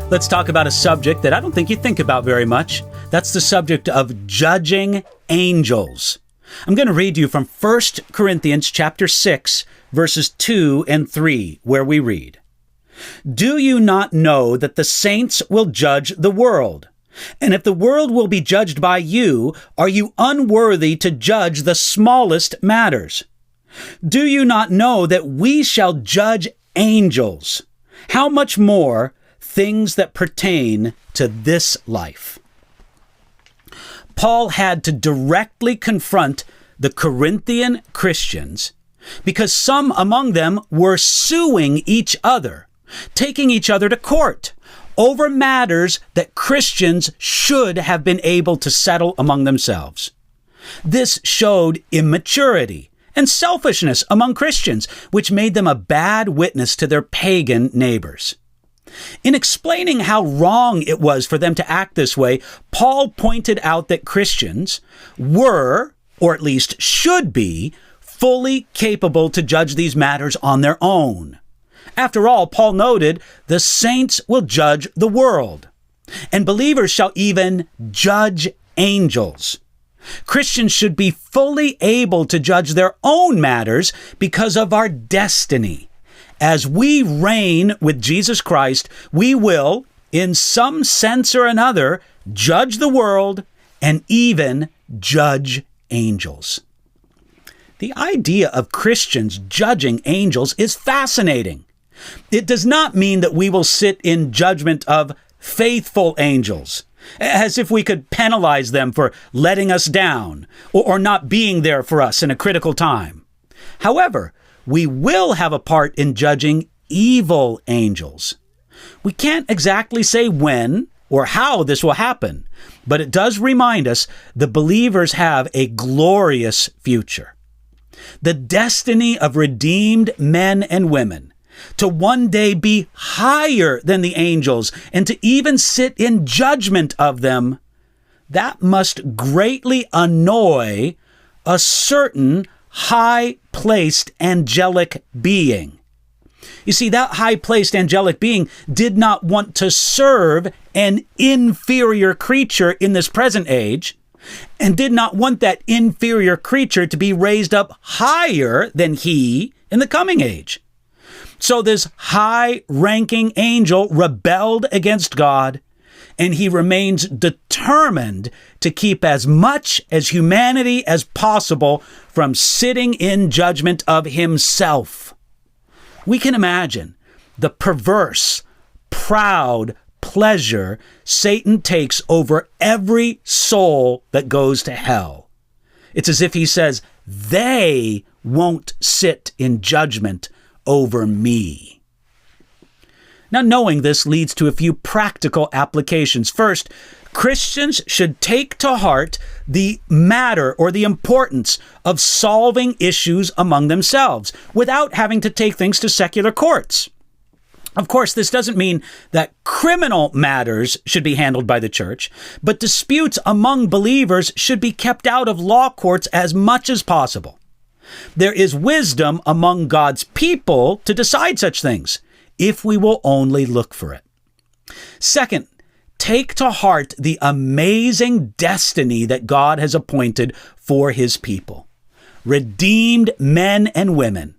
Let's talk about a subject that I don't think you think about very much. That's the subject of judging angels. I'm going to read you from 1 Corinthians chapter 6, verses 2 and 3, where we read, "Do you not know that the saints will judge the world? And if the world will be judged by you, are you unworthy to judge the smallest matters? Do you not know that we shall judge angels? How much more things that pertain to this life?" Paul had to directly confront the Corinthian Christians because some among them were suing each other, taking each other to court over matters that Christians should have been able to settle among themselves. This showed immaturity and selfishness among Christians, which made them a bad witness to their pagan neighbors. In explaining how wrong it was for them to act this way, Paul pointed out that Christians were, or at least should be, fully capable to judge these matters on their own. After all, Paul noted, the saints will judge the world, and believers shall even judge angels. Christians should be fully able to judge their own matters because of our destiny. As we reign with Jesus Christ, we will, in some sense or another, judge the world and even judge angels. The idea of Christians judging angels is fascinating. It does not mean that we will sit in judgment of faithful angels, as if we could penalize them for letting us down or not being there for us in a critical time. However, we will have a part in judging evil angels. We can't exactly say when or how this will happen, but it does remind us the believers have a glorious future. The destiny of redeemed men and women to one day be higher than the angels and to even sit in judgment of them, that must greatly annoy a certain high-placed angelic being. You see, that high-placed angelic being did not want to serve an inferior creature in this present age, and did not want that inferior creature to be raised up higher than he in the coming age. So this high-ranking angel rebelled against God, and he remains determined to keep as much as humanity as possible from sitting in judgment of himself. We can imagine the perverse, proud pleasure Satan takes over every soul that goes to hell. It's as if he says, they won't sit in judgment over me. Now, knowing this leads to a few practical applications. First, Christians should take to heart the matter or the importance of solving issues among themselves without having to take things to secular courts. Of course, this doesn't mean that criminal matters should be handled by the church, but disputes among believers should be kept out of law courts as much as possible. There is wisdom among God's people to decide such things, if we will only look for it. Second, take to heart the amazing destiny that God has appointed for his people. Redeemed men and women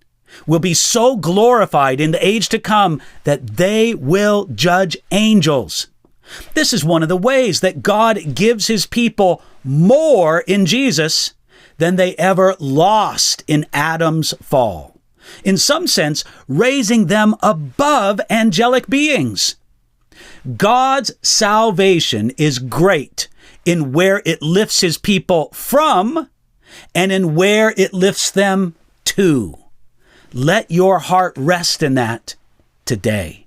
will be so glorified in the age to come that they will judge angels. This is one of the ways that God gives his people more in Jesus than they ever lost in Adam's fall. In some sense, raising them above angelic beings. God's salvation is great in where it lifts his people from and in where it lifts them to. Let your heart rest in that today.